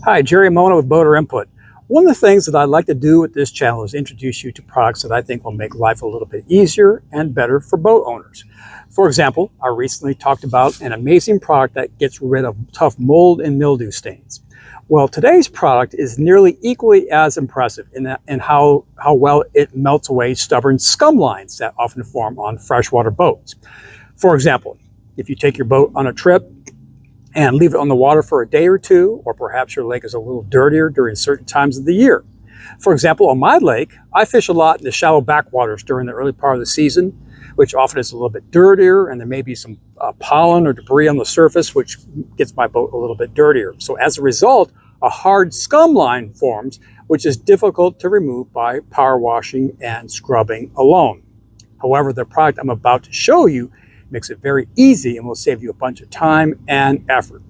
Hi, Jerry Mona with Boater Input. One of the things that I like to do with this channel is introduce you to products that I think will make life a little bit easier and better for boat owners. For example, I recently talked about an amazing product that gets rid of tough mold and mildew stains. Well, today's product is nearly equally as impressive in how well it melts away stubborn scum lines that often form on freshwater boats. For example, if you take your boat on a trip and leave it on the water for a day or two, or perhaps your lake is a little dirtier during certain times of the year. For example, on my lake, I fish a lot in the shallow backwaters during the early part of the season, which often is a little bit dirtier, and there may be some pollen or debris on the surface, which gets my boat a little bit dirtier. So as a result, a hard scum line forms, which is difficult to remove by power washing and scrubbing alone. However, the product I'm about to show you makes it very easy and will save you a bunch of time and effort.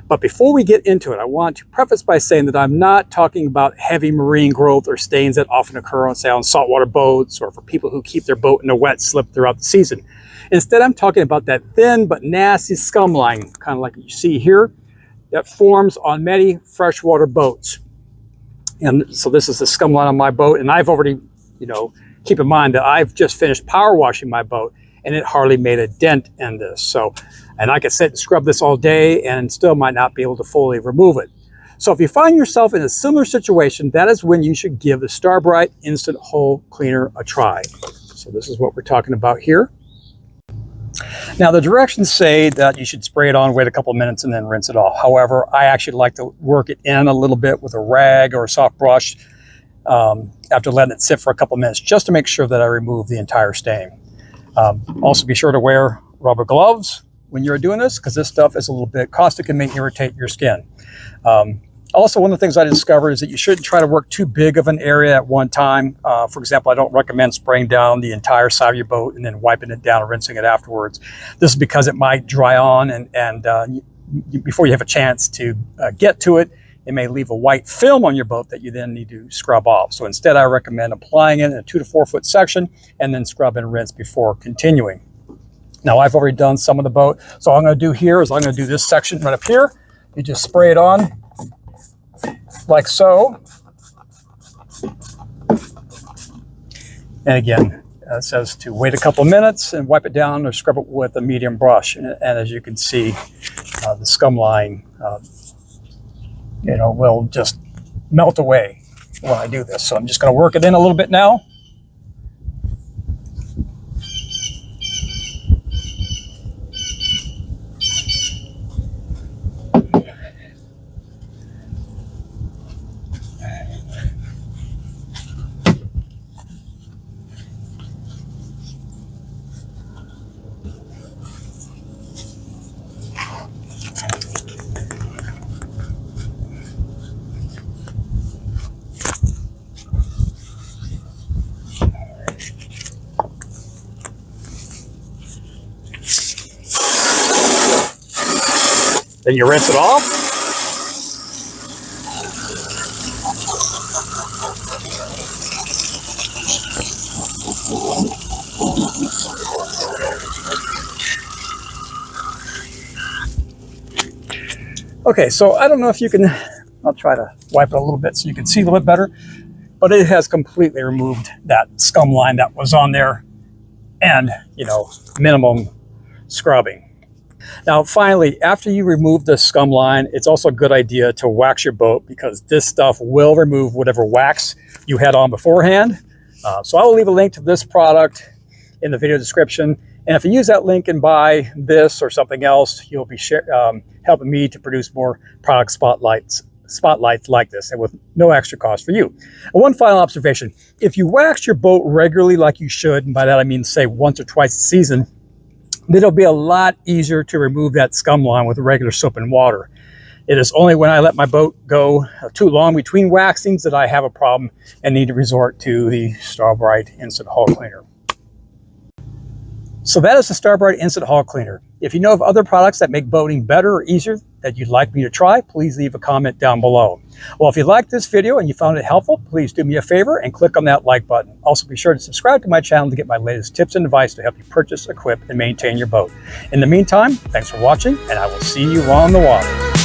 But before we get into it, I want to preface by saying that I'm not talking about heavy marine growth or stains that often occur on, say, on saltwater boats or for people who keep their boat in a wet slip throughout the season. Instead, I'm talking about that thin but nasty scum line, kind of like you see here, that forms on many freshwater boats. And so this is the scum line on my boat, and I've already, keep in mind that I've just finished power washing my boat, and it hardly made a dent in this. So, and I could sit and scrub this all day and still might not be able to fully remove it. So if you find yourself in a similar situation, that is when you should give the Starbrite Instant Hull Cleaner a try. So this is what we're talking about here. Now the directions say that you should spray it on, wait a couple of minutes, and then rinse it off. However, I actually like to work it in a little bit with a rag or a soft brush after letting it sit for a couple of minutes, just to make sure that I remove the entire stain. Also be sure to wear rubber gloves when you're doing this, because this stuff is a little bit caustic and may irritate your skin. Also, one of the things I discovered is that you shouldn't try to work too big of an area at one time. For example, I don't recommend spraying down the entire side of your boat and then wiping it down and rinsing it afterwards. This is because it might dry on, and before you have a chance to get to it, it may leave a white film on your boat that you then need to scrub off. So instead, I recommend applying it in a 2 to 4 foot section and then scrub and rinse before continuing. Now, I've already done some of the boat. So all I'm going to do here is I'm going to do this section right up here. You just spray it on like so. And again, it says to wait a couple of minutes and wipe it down or scrub it with a medium brush. And as you can see, the scum line will just melt away when I do this. So I'm just going to work it in a little bit now. Then you rinse it off. Okay, so I don't know if you can, I'll try to wipe it a little bit so you can see a little bit better, but it has completely removed that scum line that was on there and, minimum scrubbing. Now, finally, after you remove the scum line, it's also a good idea to wax your boat, because this stuff will remove whatever wax you had on beforehand. So I will leave a link to this product in the video description. And if you use that link and buy this or something else, you'll be helping me to produce more product spotlights like this, and with no extra cost for you. And one final observation: if you wax your boat regularly like you should, and by that I mean say once or twice a season, then it'll be a lot easier to remove that scum line with regular soap and water. It is only when I let my boat go too long between waxings that I have a problem and need to resort to the Starbrite Instant Hull Cleaner. So that is the Starbrite Instant Hull Cleaner. If you know of other products that make boating better or easier that you'd like me to try, please leave a comment down below. Well, if you liked this video and you found it helpful, please do me a favor and click on that like button. Also, be sure to subscribe to my channel to get my latest tips and advice to help you purchase, equip, and maintain your boat. In the meantime, thanks for watching, and I will see you on the water.